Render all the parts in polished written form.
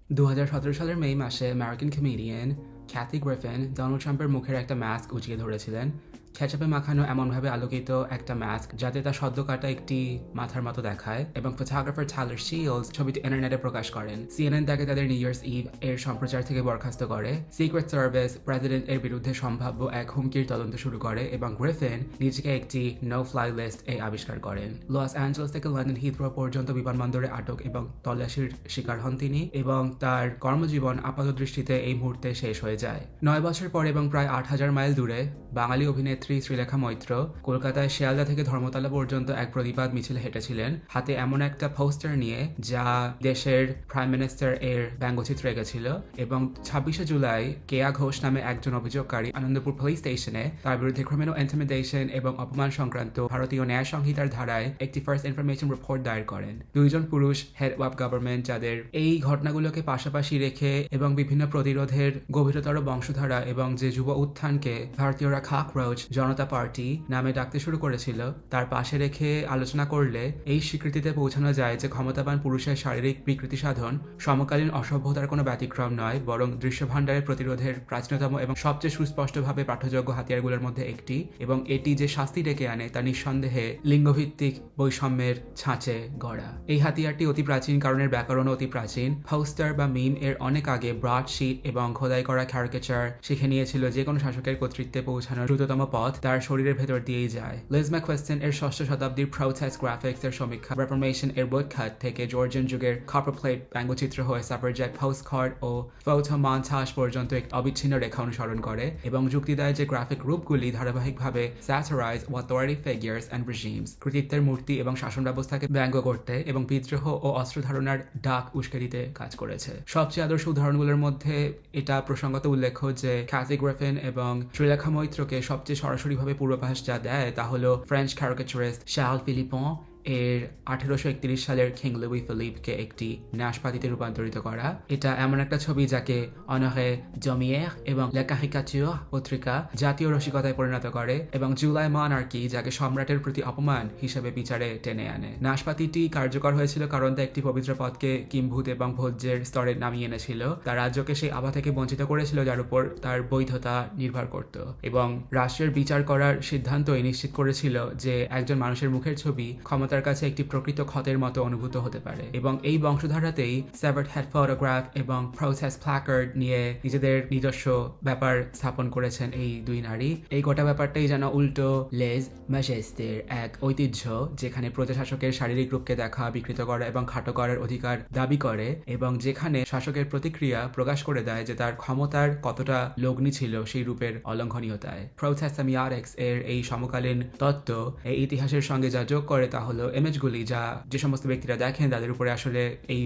2017 সালের মে মাসে American comedian Kathy Griffin Donald ট্রাম্পের মুখের একটা মাস্ক উঁচিয়ে ধরেছিলেন। কেচাপে মাখানো এমনভাবে আলোকিত একটা মাস্ক যাতে তা সদ্য কাটা একটি মাথার মতো দেখায়, এবং ফটোগ্রাফার টাইলার শিলস ছবিটি ইন্টারনেটে প্রকাশ করেন। সিএনএন তাকে তাদের নিউ ইয়ার্স ইভ এর সম্প্রচার থেকে বরখাস্ত করে। সিক্রেট সার্ভিস প্রেসিডেন্ট এর বিরুদ্ধে সম্ভাব্য এক হুমকির তদন্ত শুরু করে এবং গ্রিফিন নিজেকে একটি নো ফ্লাই লিস্ট এ আবিষ্কার করেন। লস অ্যাঞ্জেলস থেকে লন্ডন হিথ্রো পর্যন্ত বিমানবন্দরে আটক এবং তল্লাশির শিকার হন তিনি, এবং তার কর্মজীবন আপাতদৃষ্টিতে এই মুহূর্তে শেষ হয়ে যায়। 9 বছর পর এবং প্রায় 8,000 মাইল দূরে বাঙালি অভিনেত্রী শ্রীলেখা মৈত্র কলকাতায় শিয়ালদা থেকে ধর্মতলা পর্যন্ত এক প্রতিবাদ মিছিল হেঁটেছিলেন, হাতে এমন একটা পোস্টার নিয়ে যা দেশের প্রাইম মিনিস্টার এর ব্যঙ্গচিত্র এঁকেছিল। এবং 26শে জুলাই কেয়া ঘোষ নামে একজন অভিযোগকারী আনন্দপুর পুলিশ স্টেশনে তার বিরুদ্ধে ক্রিমিনাল ইন্টিমিডেশন এবং অপমান সংক্রান্ত ভারতীয় ন্যায় সংহিতার ধারায় একটি ফার্স্ট ইনফরমেশন রিপোর্ট দায়ের করেন। দুইজন পুরুষ হেড অফ গভর্নমেন্ট যাদের এই ঘটনাগুলোকে পাশাপাশি রেখে এবং বিভিন্ন প্রতিরোধের গভীরতর বংশধারা এবং যে যুব উত্থানকে ভারতীয়রা খাকরোচ জনতা পার্টি নামে ডাকতে শুরু করেছিল তার পাশে রেখে আলোচনা করলে এই স্বীকৃতিতে পৌঁছানো যায় যে ক্ষমতাবান পুরুষের শারীরিক বিকৃতি সাধন সমকালীন অসভ্যতার কোনো ব্যতিক্রম নয়, বরং দৃশ্যভাণ্ডারের প্রতিরোধের প্রাচীনতম এবং সবচেয়ে সুস্পষ্টভাবে পাঠযোগ্য হাতিয়ারগুলোর মধ্যে একটি, এবং এটি যে শাস্তি ডেকে আনে তা নিঃসন্দেহে লিঙ্গভিত্তিক বৈষম্যের ছাঁচে গড়া। এই হাতিয়ারটি অতি প্রাচীন কারণের ব্যাকরণ অতি প্রাচীন। পোস্টার বা মিম এর অনেক আগে ব্রড শিট এবং খোদাই করা ক্যারিকেচার শিখে নিয়েছিল যে কোনো শাসকের কর্তৃত্বে পৌঁছানোর দ্রুততম পথ তার শরীরের ভেতর দিয়েই যায়। লিজ ম্যাকওয়েস্টন এর ষষ্ঠ শতাব্দীর প্রোটেস্ট গ্রাফিক্স এর সমীক্ষা রেফরমেশন এর বোধখাত থেকে জর্জিয়ান যুগের কপার প্লেট ব্যঙ্গচিত্র হয়ে সাপারজ্যাক পোস্টকার্ড ও ফটো মন্টাজ পর্যন্ত এক অবিচ্ছিন্ন রেখা অনুসরণ করে, এবং যুক্তি দেয় যে গ্রাফিক রূপগুলি ধারাবাহিকভাবে স্যাটারাইজ অথরিটি ফিগার্স অ্যান্ড রেজিমস কৃতিত্বের মূর্তি এবং শাসন ব্যবস্থাকে ব্যঙ্গ করতে এবং বিদ্রোহ ও অস্ত্র ধারণার ডাক উস্কে দিতে কাজ করেছে। সবচেয়ে আদর্শ উদাহরণগুলোর মধ্যে এটা প্রসঙ্গত উল্লেখ্য যে ক্যাথি গ্রিফিন এবং শ্রীলেখা মৈত্রকে সবচেয়ে সরাসরিভাবে পূর্বাভাস যা দেয় তা হলো ফ্রেঞ্চ ক্যারিকেচারিস্ট শার্ল ফিলিপন এর 1831 সালের কিং লুই ফিলিপকে একটি নাশপাতিতে রূপান্তরিত করা। এটা এমন একটা ছবি যাকে অনরে জমিয়ের এবং লে ক্যারিকাচুর পত্রিকা জাতীয় রসিকতায় পরিণত করে, এবং জুলাই মনার্কি যাকে সম্রাটের প্রতি অপমান হিসেবে বিচারে টেনে আনে। নাশপাতিটি কার্যকর হয়েছিল কারণ তা একটি পবিত্র পথকে কিম্ভূত এবং ভোজ্যের স্তরে নামিয়ে এনেছিল। তার রাজ্যকে সেই আভা থেকে বঞ্চিত করেছিল যার উপর তার বৈধতা নির্ভর করত, এবং রাষ্ট্রের বিচার করার সিদ্ধান্তই নিশ্চিত করেছিল যে একজন মানুষের মুখের ছবি ক্ষমতা তার কাছে একটি প্রকৃত ক্ষতের মতো অনুভূত হতে পারে। এবং এই বংশধারাতেই সেভার্ড হেড ফটোগ্রাফ এবং প্রোটেস্ট প্ল্যাকার্ড নিয়ে নিজেদের নিজস্ব ব্যাপার স্থাপন করেছেন এই দুই নারী। এই গোটা ব্যাপারটাই যেন উল্টো লেজ ম্যাজেস্টের এক ঐতিহ্য, যেখানে প্রজাশাসকের শারীরিক রূপকে দেখা, বিকৃত করা এবং খাটো করার অধিকার দাবি করে, এবং যেখানে শাসকের প্রতিক্রিয়া প্রকাশ করে দেয় যে তার ক্ষমতার কতটা লগ্নি ছিল সেই রূপের অলঙ্ঘনীয়তায়। প্রোটেস্ট সেমিওটিক্স এর এই সমকালীন তত্ত্ব এই ইতিহাসের সঙ্গে যা যোগ করে তা হলো ইমেজগুলি যা যে সমস্ত ব্যক্তিরা দেখেন তাদের উপরে আসলে এই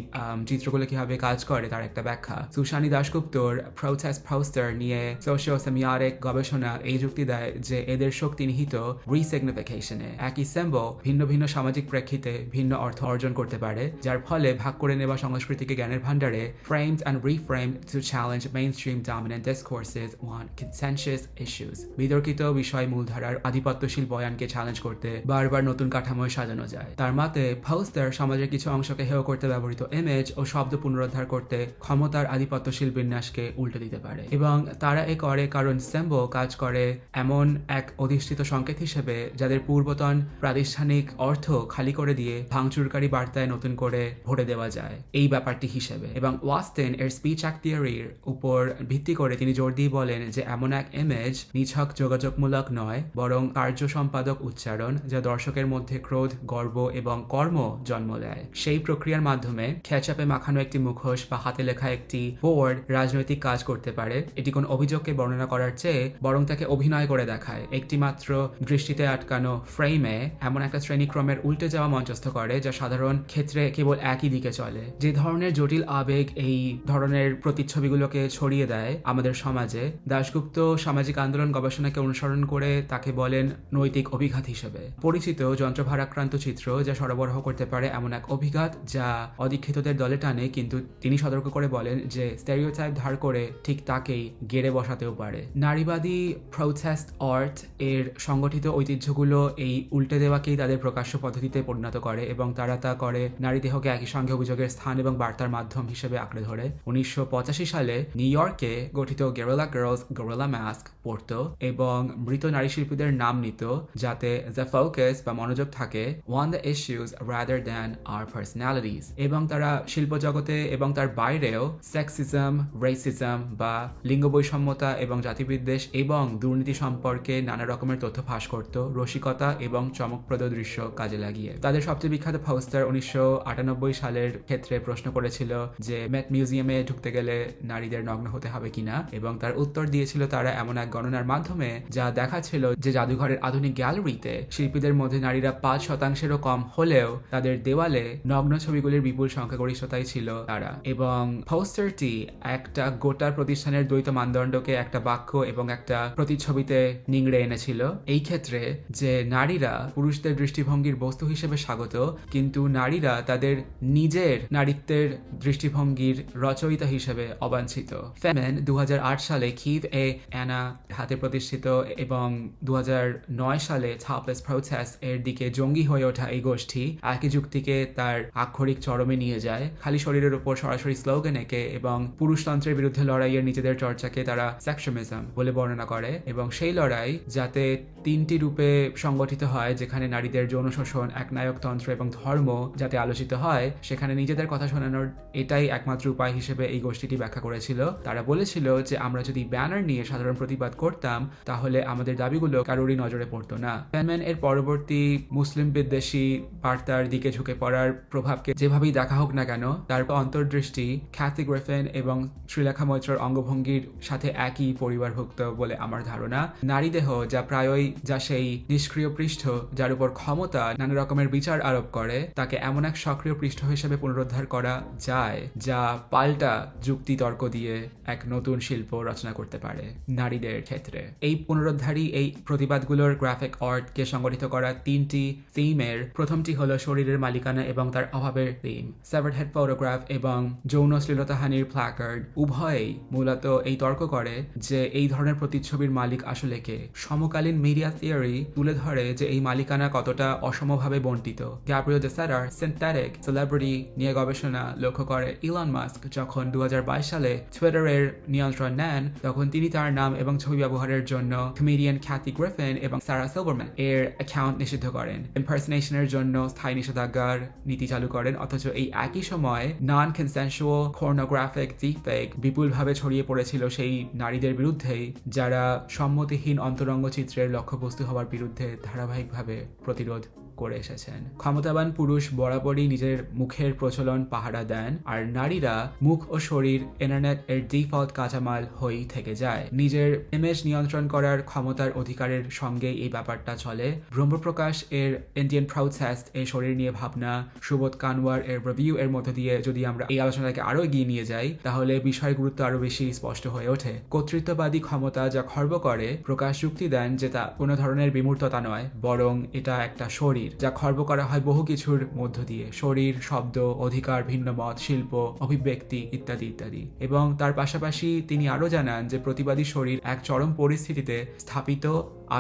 চিত্রগুলো কিভাবে কাজ করে তার একটা ব্যাখ্যা। সুশানী দাশগুপ্তর প্রোটেস্ট পোস্টার নিয়ে সোশিও সেমিওটিক গবেষণা এই যুক্তি দেয় যে এদের শক্তি নিহিত রিসিগনিফিকেশনে। একই সিম্বল ভিন্ন ভিন্ন সামাজিক প্রেক্ষিতে ভিন্ন অর্থ অর্জন করতে পারে, যার ফলে ভাগ করে নেওয়া সংস্কৃতিকে জ্ঞানের ভাণ্ডারে framed and reframed to challenge mainstream dominant discourses on contentious issues। বিতর্কিত বিষয় মূলধারার আধিপত্যশীল বয়ানকে চ্যালেঞ্জ করতে বারবার নতুন কাঠামোয় সাজানো যায়। তার মতে পোস্টার সমাজের কিছু অংশকে হেয় করতে ব্যবহৃত ইমেজ ও শব্দ পুনরুদ্ধার করতে ক্ষমতার আধিপত্যশীল বিন্যাসকে উল্টে দিতে পারে, এবং তারা এ করে কারণ সিম্বল কাজ করে এমন এক অধিষ্ঠিত সংকেত হিসেবে যাদের পূর্বতন প্রাতিষ্ঠানিক অর্থ খালি করে দিয়ে ভাঙচুরকারী বার্তায় নতুন করে ভরে দেওয়া যায় এই ব্যাপারটি হিসেবে। এবং ওয়াস্টেন এর স্পিচ অ্যাক্ট থিওরির উপর ভিত্তি করে তিনি জোর দিয়ে বলেন যে এমন এক ইমেজ নিছক যোগাযোগমূলক নয়, বরং কার্য সম্পাদক উচ্চারণ যা দর্শকের মধ্যে ক্রোধ, গর্ব এবং কর্ম জন্ম দেয়। সেই প্রক্রিয়ার মাধ্যমে কেচাপে মাখানো একটি মুখোশ বা হাতে লেখা একটি বোর্ড রাজনৈতিক কাজ করতে পারে। এটি কোন অভিযোগকে বর্ণনা করার চেয়ে বরং তাকে অভিনয় করে দেখায়, একটি মাত্র দৃষ্টিতে আটকানো ফ্রেমে এমন একটা শ্রেণীক্রমের উল্টে যাওয়া মঞ্চস্থ করে যা সাধারণ ক্ষেত্রে কেবল একই দিকে চলে। যে ধরনের জটিল আবেগ এই ধরনের প্রতিচ্ছবিগুলোকে ছড়িয়ে দেয় আমাদের সমাজে, দাশগুপ্ত সামাজিক আন্দোলন গবেষণাকে অনুসরণ করে তাকে বলেন নৈতিক অভিঘাত হিসেবে পরিচিত যন্ত্রভারাক্রান্ত তথ্যচিত্র যা সরবরাহ করতে পারে এমন এক অভিঘাত যা অদীক্ষিতদের দলে টানে, কিন্তু তিনি সতর্ক করে বলেন যে স্টেরিওটাইপ ধার করে ঠিক তাকেই গেড়ে বসাতেও পারে। নারীবাদী প্রোটেস্ট আর্ট এর সংগঠিত ঐতিহ্যগুলো এই উল্টে দেওয়াকেই তাদের প্রকাশ্য পদ্ধতিতে পরিণত করে এবং তারা তা করে নারী দেহকে একই সঙ্গে অভিযোগের স্থান এবং বার্তার মাধ্যম হিসেবে আঁকড়ে ধরে। 1985 সালে নিউ ইয়র্কে গঠিত গেরিলা গার্লস গরিলা মাস্ক পরত এবং মৃত নারী শিল্পীদের নাম নিত যাতে দ্য ফোকাস বা মনোযোগ থাকে on the issues rather than our personalities, এবং তারা শিল্প জগতে এবং তার বাইরেও সেক্সিজম, রেসিজম বা লিঙ্গ বৈষম্যতা এবং জাতিবিদ্বেষ এবং দুর্নীতি সম্পর্কে নানা রকমের তথ্য ফাঁস করত রসিকতা এবং চমকপ্রদ দৃশ্য কাজে লাগিয়ে। তাদের সবচেয়ে বিখ্যাত পোস্টার 1998 সালের ক্ষেত্রে প্রশ্ন করেছিল যে মেট মিউজিয়ামে ঢুকতে গেলে নারীদের নগ্ন হতে হবে কিনা, এবং তার উত্তর দিয়েছিল তারা এমন এক গণনার মাধ্যমে যা দেখাচ্ছিল যে জাদুঘরের আধুনিক গ্যালারিতে শিল্পীদের মধ্যে নারীরা 5%-এরও কম হলেও তাদের দেওয়ালে নগ্ন ছবিগুলির বিপুল সংখ্যাগরিষ্ঠতাই ছিল তারা। এবং পোস্টারটি একটা গোটা প্রতিষ্ঠানের দ্বৈত মানদণ্ডকে একটা বাক্য এবং একটা প্রতিচ্ছবিতে নিংড়ে এনেছিল, এই ক্ষেত্রে যে নারীরা পুরুষদের দৃষ্টিভঙ্গির বস্তু হিসেবে স্বাগত, কিন্তু নারীরা তাদের নিজের নারীত্বের দৃষ্টিভঙ্গির রচয়িতা হিসেবে অবাঞ্ছিত। ফেমেন 2008 সালে কিভ এ অ্যানা হাতে প্রতিষ্ঠিত এবং 2009 সালে থাপলেস প্রোটেস্ট এর দিকে জঙ্গি হয়ে ওঠা এই গোষ্ঠী একই যুক্তিকে তার আক্ষরিক চরমে নিয়ে যায়। খালি শরীরের উপর সরাসরি স্লোগান এঁকে এবং পুরুষতন্ত্রের বিরুদ্ধে লড়াইয়ের নিজেদের চর্চাকে তারা সেক্সুয়ালিজম বলে বর্ণনা করে, এবং সেই লড়াই যাতে 3টি রূপে সংগঠিত হয়, যেখানে নারীদের যৌন শোষণ, একনায়কতন্ত্র এবং ধর্ম যাতে আলোচিত হয়, সেখানে নিজেদের কথা শোনানোর এটাই একমাত্র উপায় হিসেবে এই গোষ্ঠীটি ব্যাখ্যা করেছিল। তারা বলেছিল যে আমরা যদি ব্যানার নিয়ে সাধারণ প্রতিবাদ করতাম তাহলে আমাদের দাবিগুলো কারোরই নজরে পড়তো না। ফেমেন এর পরবর্তী মুসলিম বিদ্বেষী বার্তার দিকে ঝুঁকে পড়ার প্রভাবকে যেভাবেই দেখা হোক না কেন, তার অন্তর্দৃষ্টি ক্যাথি গ্রিফিন এবং শ্রীলেখা মৈত্রর অঙ্গভঙ্গির সাথে একই পরিবারভুক্ত বলে আমার ধারণা। নারী দেহ যা প্রায়ই যা সেই নিষ্ক্রিয় পৃষ্ঠ যার উপর ক্ষমতা নানা রকমের বিচার আরোপ করে, তাকে এমন এক সক্রিয় পৃষ্ঠ হিসেবে পুনরুদ্ধার করা যায় যা পাল্টা যুক্তি তর্ক দিয়ে এক নতুন শিল্প রচনা করতে পারে নারীদের ক্ষেত্রে। এই পুনরুদ্ধারই এই প্রতিবাদগুলোর গ্রাফিক আর্টকে সংগঠিত করা 3টি থিমের প্রথমটি হলো শরীরের মালিকানা এবং তার অভাবের থিম। সেভার্ড হেড ফটোগ্রাফ এবং যৌন শ্লীলতাহানির প্ল্যাকার্ড উভয়ই মূলত এই তর্ক করে যে এই ধরনের প্রতিচ্ছবির মালিক আসলে কে। সমকালীন মিডিয়া থিওরি তুলে ধরে যে এই মালিকানা কতটা অসমভাবে বণ্টিত। গ্যাব্রিয়েল ডে সেডার সিনথেটিক সেলিব্রিটি নিয়ে গবেষণা লক্ষ্য করে ইলন মাস্ক যখন 2022 সালে টুইটারের নিয়ন্ত্রণ নেন, তখন তিনি তার নাম এবং ছবি ব্যবহারের জন্য কমেডিয়ান ক্যাথি গ্রিফিন এবং সারা সিলভারম্যান এর অ্যাকাউন্ট নিষিদ্ধ করেন। ইম্পারসনেশনের জন্য স্থায়ী নিষেধাজ্ঞার নীতি চালু করেন, অথচ এই একই সময় নন কনসেনসুয়াল পর্নোগ্রাফিক ডিপফেক বিপুলভাবে ছড়িয়ে পড়েছিল সেই নারীদের বিরুদ্ধেই যারা সম্মতিহীন অন্তরঙ্গ চিত্রের লক্ষ্যবস্তু হওয়ার বিরুদ্ধে ধারাবাহিকভাবে প্রতিরোধ করে এসেছেন। ক্ষমতাবান পুরুষ বরাবরই নিজের মুখের প্রচলন পাহারা দেন, আর নারীরা মুখ ও শরীর ইন্টারনেট এর ডিফল্ট কাঁচামাল হয়েই থেকে যায়। নিজের ইমেজ নিয়ন্ত্রণ করার ক্ষমতার অধিকারের সঙ্গে এই ব্যাপারটা চলে। ব্রহ্মপ্রকাশ এর ইন্ডিয়ান প্রোটেস্ট এর শরীর নিয়ে ভাবনা, সুবোধ কানওয়ার এর রিভিউ এর মধ্য দিয়ে যদি আমরা এই আলোচনাকে আরো এগিয়ে নিয়ে যাই, তাহলে বিষয় গুরুত্ব আরো বেশি স্পষ্ট হয়ে ওঠে। কর্তৃত্ববাদী ক্ষমতা যা খর্ব করে, প্রকাশ যুক্তি দেন যে তা কোনো ধরনের বিমূর্ততা নয়, বরং এটা একটা শরীর যা খর্ব করা হয় বহু কিছুর মধ্য দিয়ে। শরীর, শব্দ, অধিকার, ভিন্ন মত, শিল্প, অভিব্যক্তি ইত্যাদি ইত্যাদি। এবং তার পাশাপাশি তিনি আরো জানান যে প্রতিবাদী শরীর এক চরম পরিস্থিতিতে স্থাপিত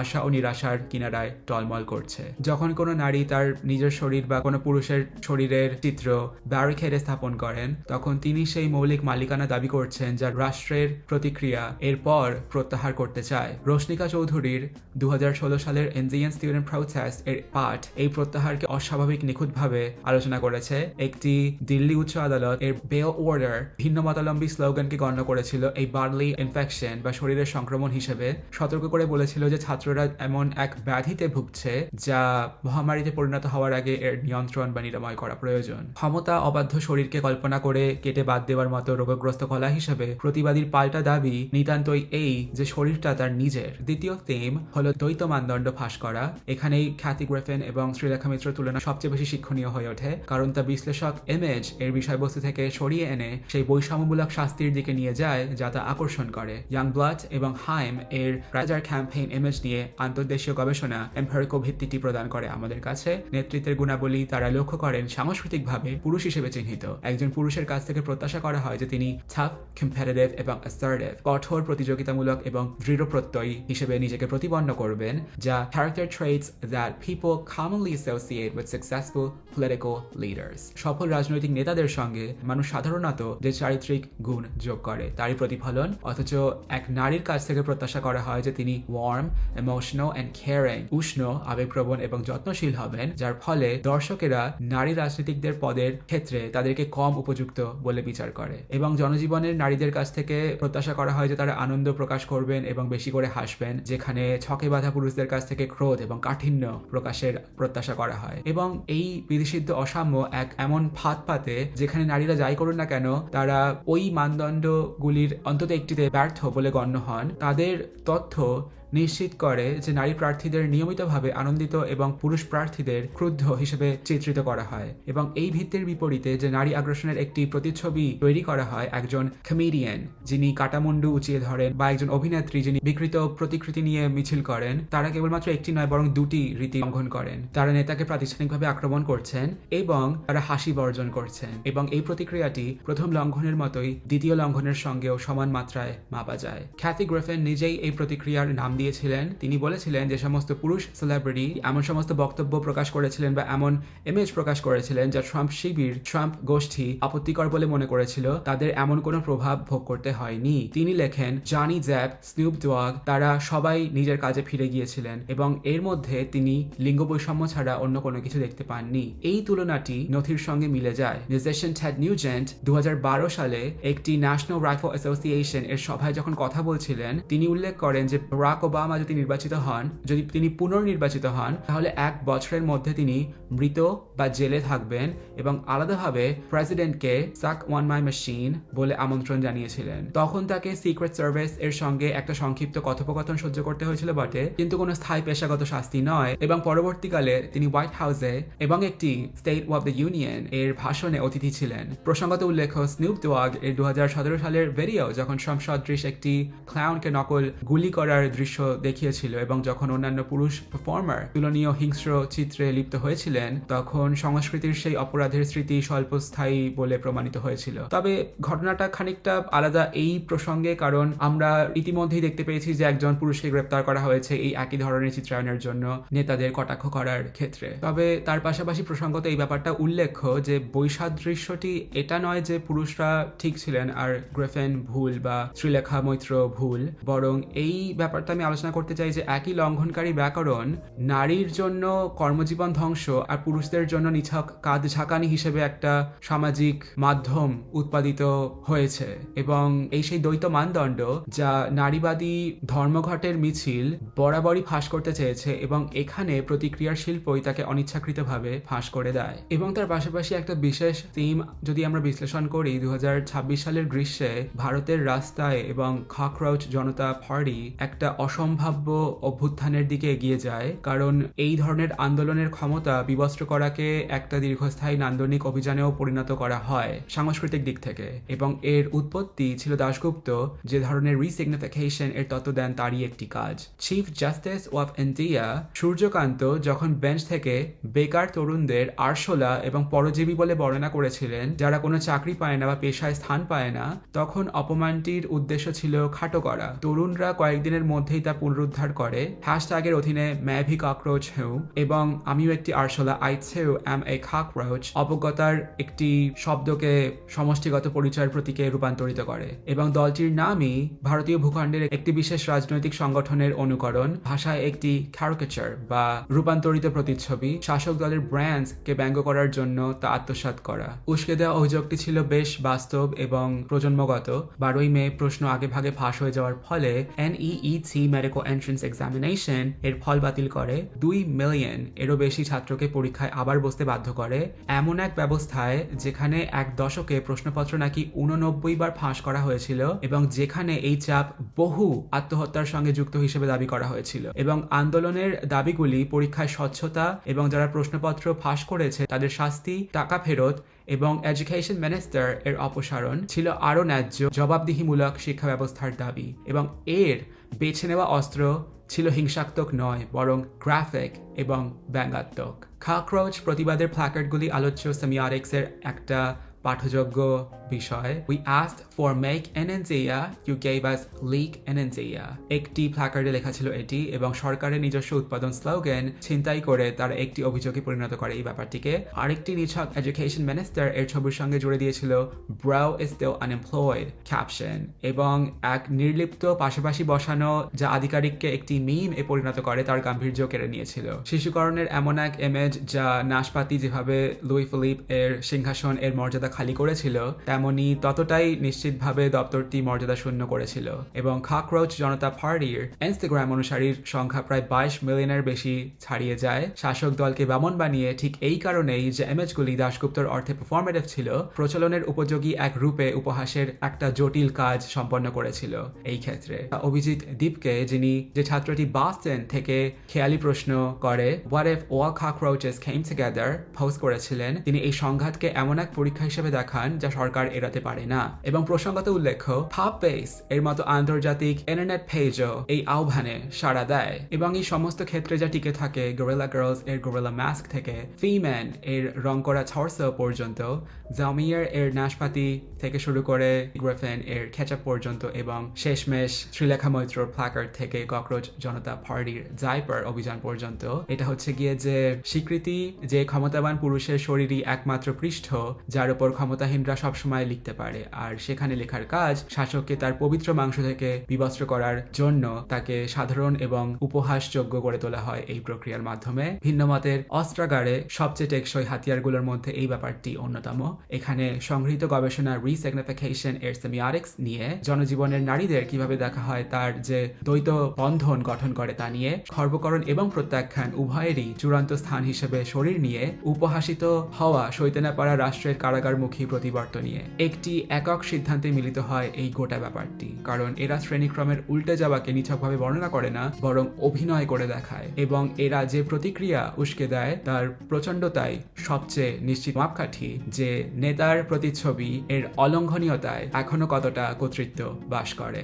আশা ও নিরাশার কিনারায় টলমল করছে। যখন কোনো নারী তার নিজের শরীর বা কোনো পুরুষের শরীরের চিত্র ব্যারিকেডে স্থাপন করেন, তখন তিনি সেই মৌলিক মালিকানা দাবি করছেন যা রাষ্ট্রের প্রতিক্রিয়া এরপর প্রত্যাহার করতে চায়। রোশনিকা চৌধুরীর 2016 সালের ইন্ডিয়ান স্টুডেন্ট প্রোটেস্ট এর পাঠ এই প্রত্যাহারকে অস্বাভাবিক নিখুঁতভাবে আলোচনা করেছে। একটি দিল্লি উচ্চ আদালত এর বেল অর্ডার ভিন্ন মতাবলম্বী স্লোগানকে গণ্য করেছিল এই বার্লি ইনফেকশন বা শরীরের সংক্রমণ হিসেবে, সতর্ক করে বলেছিল যে ছাত্ররা এমন এক ব্যাধিতে ভুগছে যা মহামারীতে পরিণত হওয়ার আগে এর নিয়ন্ত্রণ বা নিরাময় করা প্রয়োজন। ক্ষমতা অবাধ্য শরীরকে কল্পনা করে কেটে বাদ দেওয়ার মতো রোগগ্রস্ত কলা হিসেবে প্রতিবাদীর পাল্টা দাবি নিতান্তই এই যে শরীরটা তার নিজের। দ্বিতীয় থিম হলো দ্বৈত মানদণ্ড ফাঁস করা। এখানেই খ্যাতি গ্রিফিন এবং শ্রীলেখা মিত্র তুলনা সবচেয়ে বেশি শিক্ষণীয় হয়ে ওঠে, কারণ তা বিশ্লেষক ইমেজ এর বিষয়বস্তু থেকে সরিয়ে এনে সেই বৈষম্যমূলক শাস্তির দিকে নিয়ে যায় যা তা আকর্ষণ করে। ইয়াং ব্লাড এবং হাইম এর রাজার ক্যাম্পেইন ইমেজ নিয়ে নিয়ে আন্তর্দেশীয় গবেষণা এম্পিরিক্যাল ভিত্তিটি প্রদান করে আমাদের কাছে। নেতৃত্বের গুণাবলী তারা লক্ষ্য করেন সাংস্কৃতিকভাবে পুরুষ হিসেবে চিহ্নিত। একজন পুরুষের কাছ থেকে প্রত্যাশা করা হয় যে তিনি টাফ, কম্পিটিটিভ এবং অ্যাসার্টিভ, কঠোর, প্রতিযোগিতামূলক এবং দৃঢ় প্রত্যয়ী হিসেবে নিজেকে প্রতিপন্ন করবেন, যা character traits that people commonly associate with successful political leaders. সফল রাজনৈতিক নেতাদের সঙ্গে মানুষ সাধারণত যে চারিত্রিক গুণ যোগ করে তারই প্রতিফলন। অথচ এক নারীর কাছ থেকে প্রত্যাশা করা হয় যে তিনি ওয়ার্ম, ইমোশনাল অ্যান্ড কেয়ারিং, উষ্ণ, আবেগপ্রবণ এবং যত্নশীল হবেন, যার ফলে দর্শকেরা নারী রাজনীতিকদের পদের ক্ষেত্রে তাদেরকে কম উপযুক্ত বলে বিচার করে। এবং জনজীবনের নারীদের কাছ থেকে প্রত্যাশা করা হয় যে তারা আনন্দ প্রকাশ করবেন এবং বেশি করে হাসবেন, যেখানে ছকে বাঁধা পুরুষদের কাছ থেকে ক্রোধ এবং কাঠিন্য প্রকাশের প্রত্যাশা করা হয়। এবং এই বিধিসিদ্ধ অসাম্য এক এমন ফাঁদ পাতে যেখানে নারীরা যাই করুন না কেন তারা ওই মানদণ্ডগুলির অন্তত একটিতে ব্যর্থ বলে গণ্য হন। তাদের তথ্য নিশ্চিত করে যে নারী প্রার্থীদের নিয়মিতভাবে আনন্দিত এবং পুরুষ প্রার্থীদের ক্রুদ্ধ হিসেবে চিত্রিত করা হয়। এবং এই ভিত্তির বিপরীতে যে নারী আগ্রাসনের একটি প্রতিচ্ছবি তৈরি করা হয়, একজন কমেডিয়ান যিনি কাটামুন্ডু উঁচিয়ে ধরেন বা একজন অভিনেত্রী যিনি বিকৃত প্রতিকৃতি নিয়ে মিছিল করেন, তারা কেবলমাত্র একটি নয় বরং দুটি রীতি লঙ্ঘন করেন। তারা নেতাকে প্রাতিষ্ঠানিকভাবে আক্রমণ করছেন এবং তারা হাসি বর্জন করছেন, এবং এই প্রতিক্রিয়াটি প্রথম লঙ্ঘনের মতোই দ্বিতীয় লঙ্ঘনের সঙ্গেও সমান মাত্রায় মাপা যায়। ক্যাথি গ্রিফিন নিজেই এই প্রতিক্রিয়ার নাম দিয়েছিলেন। তিনি বলেছিলেন যে সমস্ত পুরুষ সেলিব্রিটি এমন সমস্ত বক্তব্য প্রকাশ করেছিলেন বা এমন ইমেজ প্রকাশ করেছিলেন যা ট্রাম্প শিবির, ট্রাম্প গোষ্ঠী আপত্তিকর বলে মনে করেছিল, তাদের এমন কোনো প্রভাব ভোগ করতে হয়নি। তিনি লেখেন, জনি ডেপ, স্নুপ ডগ, তারা সবাই নিজের কাজে ফিরে গিয়েছিলেন এবং এর মধ্যে তিনি লিঙ্গ বৈষম্য ছাড়া অন্য কোনো কিছু দেখতে পাননি। এই তুলনাটি নথির সঙ্গে মিলে যায়। মিউজিশিয়ান টেড নিউজেন্ট 2012 সালে একটি ন্যাশনাল রাইফেল অ্যাসোসিয়েশন এর সভায় যখন কথা বলছিলেন, তিনি উল্লেখ করেন যে বারাক ওবামা যদি নির্বাচিত হন, যদি তিনি পুনর্নির্বাচিত হন, তাহলে 1 বছরের মধ্যে তিনি মৃত বা জেলে থাকবেন, এবং আলাদাভাবে প্রেসিডেন্টকে সাক ওয়ান মাই মেশিন বলে আমন্ত্রণ জানিয়েছিলেন। তখন তাকে সিক্রেট সার্ভিস এর সঙ্গে একটা সংক্ষিপ্ত কথোপকথন সহ্য করতে হয়েছিল বটে, কিন্তু কোনো স্থায়ী পেশাগত শাস্তি নয়। এবং পরবর্তীকালে তিনি হোয়াইট হাউসে এবং একটি স্টেট অফ দ্য ইউনিয়ন এর ভাষণে অতিথি ছিলেন। প্রসঙ্গত উল্লেখ্য, স্নুপ ডগ এর 2017 সালের ভিডিও যখন ট্রাম্প সদৃশ একটি ক্লাউনকে নকল গুলি করার দৃশ্য দেখিয়েছিল এবং যখন অন্যান্য পুরুষ পারফর্মার তুলনীয় হিংস্র চিত্রে লিপ্ত হয়েছিলেন, তখন সংস্কৃতির সেই অপরাধের স্মৃতি স্বল্পস্থায়ী বলে প্রমাণিত হয়েছিল। তবে ঘটনাটা খানিকটা আলাদা এই প্রসঙ্গে, কারণ আমরা ইতিমধ্যেই দেখতে পেয়েছি যে একজন পুরুষকে গ্রেপ্তার করা হয়েছে এই একই ধরনের চিত্রায়নের জন্য নেতাদের কটাক্ষ করার ক্ষেত্রে। তবে তার পাশাপাশি প্রসঙ্গত এই ব্যাপারটা উল্লেখ্য যে বৈসাদৃশ্যটি এটা নয় যে পুরুষরা ঠিক ছিলেন আর গ্রিফিন ভুল বা শ্রীলেখা মৈত্র ভুল, বরং এই ব্যাপারটা আমি আলোচনা করতে চাই যে একই লঙ্ঘনকারী ব্যাকরণ নারীর জন্য কর্মজীবন ধ্বংস আর পুরুষদের জন্য নিছক কাঁধ ঝাঁকানি হিসেবে একটা সামাজিক মাধ্যম উৎপাদিত হয়েছে। এবং এই সেই দ্বৈত মানদণ্ড যা নারীবাদী ধর্মঘটের মিছিল বরাবরই ফাঁস করতে চেয়েছে, এবং এখানে প্রতিক্রিয়ার শিল্পই তাকে অনিচ্ছাকৃতভাবে ফাঁস করে দেয়। এবং তার পাশাপাশি একটা বিশেষ থিম যদি আমরা বিশ্লেষণ করি, 2026 সালের গ্রীষ্মে ভারতের রাস্তায় এবং ককরোচ জনতা পার্টি একটা অসম্ভাব্য অভ্যুত্থানের দিকে এগিয়ে যায়, কারণ এই ধরনের আন্দোলনের ক্ষমতা বিবস্ত্র করাকে একটা দীর্ঘস্থায়ী নান্দনিক অভিযানেও পরিণত করা হয় সাংস্কৃতিক দিক থেকে। এবং এর উৎপত্তি ছিল দাশগুপ্ত যে ধরনের রিসিগনিফিকেশন এর তত্ত্ব দেন তারই একটি কাজ। Chief justice of India Suryakant যখন বেঞ্চ থেকে বেকার তরুণদের আরশোলা এবং পরজীবী বলে বর্ণনা করেছিলেন, যারা কোনো চাকরি পায় না বা পেশায় স্থান পায় না, তখন অপমানটির উদ্দেশ্য ছিল খাটো করা। তরুণরা কয়েকদিনের মধ্যেই তা পুনরুদ্ধার করে হ্যাশট্যাগের অধীনে মে ভি ককরোচ হু এবং আমিও একটি আরশোলা, I too am a cockroach অবজ্ঞতার একটি শব্দকে সমষ্টিগত পরিচয়ের প্রতীকে রূপান্তরিত করে। এবং দলটির নামই ভারতীয় ভূখণ্ডের একটি বিশেষ রাজনৈতিক সংগঠনের অনুকরণ, ভাষায় একটি ক্যারিকেচার বা রূপান্তরিত প্রতিচ্ছবি, শাসক দলের ব্র্যান্ডকে ব্যঙ্গ করার জন্য তা আত্মসাৎ করা। উস্কে দেওয়া অভিযোগটি ছিল বেশ বাস্তব এবং প্রজন্মগত। 12ই মে প্রশ্ন আগে ভাগে ফাঁস হয়ে যাওয়ার ফলে NEET মেডিকেল এন্ট্রান্স এক্সামিনেশন এর ফল বাতিল করে 2 মিলিয়ন এরও বেশি ছাত্রকে পরীক্ষায় আবার বসতে বাধ্য করে, এমন এক ব্যবস্থায় যেখানে এক দশকে প্রশ্নপত্র নাকি 89 বার ফাঁস করা হয়েছিল এবং যেখানে এই চাপ বহু আত্মহত্যার সঙ্গে যুক্ত হিসেবে দাবি করা হয়েছিল। এবং আন্দোলনের দাবিগুলি পরীক্ষায় স্বচ্ছতা এবং যারা প্রশ্নপত্র ফাঁস করেছে তাদের শাস্তি, টাকা ফেরত এবং এডুকেশন মিনিস্টার এর অপসারণ ছিল আরও ন্যায্য জবাবদিহিমূলক শিক্ষা ব্যবস্থার দাবি। এবং এর বেছে নেওয়া অস্ত্র ছিল হিংসাত্মক নয়, বরং গ্রাফিক এবং ব্যঙ্গাত্মক। ককরোচ প্রতিবাদের প্ল্যাকার্ডগুলি আলোচ্য সেমিওটিক্সের একটা পাঠযোগ্য বিষয়। We asked for make Enenzia, you gave us leak Enenzia। একটি প্ল্যাকার্ডে লেখা ছিল এটি, এবং সরকারের নিজস্ব উৎপাদন স্লোগান ছিনতাই করে তারা একটি অভিযোগে পরিণত করে এই ব্যাপারটিকে। আরেকটি নিছক এডুকেশন মিনিস্টার এর ছবির সঙ্গে জুড়ে দিয়েছিল bro is still unemployed caption, এবং এক নির্লিপ্ত পাশাপাশি বসানো যা আধিকারিককে একটি মিম এ পরিণত করে তার গাম্ভীর্য কেড়ে নিয়েছিল। শিশুকরণের এমন এক ইমেজ যা নাশপাতি যেভাবে লুই ফিলিপ এর সিংহাসন এর মর্যাদা খালি করেছিল, তেমনি ততটাই নিশ্চিতভাবে দপ্তরটি মর্যাদা শূন্য করেছিল। এবং ককরোচ জনতা পার্টির ইনস্টাগ্রাম অনুসারীর সংখ্যা প্রায় 22 মিলিয়নের বেশি ছাড়িয়ে যায়। শাসক দলকে বামন বানিয়ে ঠিক এই কারণেই যে ইমেজগুলি দাশগুপ্তর অর্থে পারফরমেটিভ ছিল, প্রচলনের উপযোগী এক রূপে উপহাসের একটা জটিল কাজ সম্পন্ন করেছিল। এই ক্ষেত্রে অভিজিৎ দীপকে, যিনি যে ছাত্রটি বস্টন থেকে খেয়ালি প্রশ্ন করে what if all cockroaches came together post করেছিলেন, তিনি এই সংঘাতকে এমন এক পরীক্ষা হিসেবে দেখান যা সরকার এড়াতে পারে না। এবং প্রসঙ্গত উল্লেখ্য, পাববেস এর মতো আন্তর্জাতিক ইন্টারনেট পেজও এই আহ্বানে সাড়া দেয়। এবং এই সমস্ত ক্ষেত্রে যা টিকে থাকে গরিলা গার্লস এর গরিলা মাস্ক থেকে ফিম্যান এর রং করা ছর্স পর্যন্ত, জামিয়ার এর নাশপাতি থেকে শুরু করে গ্রিফিন এর খেচাপ পর্যন্ত, এবং শেষমেশ শ্রীলেখা মৈত্রর প্ল্যাকার্ড থেকে ককরোচ জনতা পার্টির জাইপার অভিযান পর্যন্ত, এটা হচ্ছে গিয়ে যে স্বীকৃতি যে ক্ষমতাবান পুরুষের শরীরই একমাত্র পৃষ্ঠ যার উপর ক্ষমতাহীনরা সবসময় লিখতে পারে, আর সেখানে লেখার কাজ শাসককে তার পবিত্র মাংস থেকে বিবস্ত্র করার জন্য তাকে সাধারণ এবং উপহাসযোগ্য করে তোলা হয় এই প্রক্রিয়ার মাধ্যমে। ভিন্নমতের অস্ত্রাগারে সবচেয়ে টেকসই হাতিয়ারগুলোর মধ্যে এই ব্যাপারটি অন্যতম। এখানে সংগৃহীত গবেষণা রিসিগনিফিকেশন এর সেমিওটিক্স নিয়ে জনজীবনের নারীদের কিভাবে দেখা হয় তার যে দ্বৈত বন্ধন গঠন করে তা নিয়ে, খর্বকরণ এবং প্রত্যাখ্যান উভয়েরই চূড়ান্ত স্থান হিসেবে শরীর নিয়ে, উপহাসিত হওয়া সইতে না পারা রাষ্ট্রের কারাগারমুখী প্রতিবর্তন নিয়ে একটি একক সিদ্ধান্তে মিলিত হয় এই গোটা ব্যাপারটি। কারণ এরা শ্রেণীক্রমের উল্টে যাওয়াকে নিছকভাবে বর্ণনা করে না, বরং অভিনয় করে দেখায়, এবং এরা যে প্রতিক্রিয়া উস্কে দেয় তার প্রচণ্ডতাই সবচেয়ে নিশ্চিত মাপকাঠি যে নেতার প্রতিচ্ছবি এর অলঙ্ঘনীয়তায় এখনো কতটা কর্তৃত্ব বাস করে।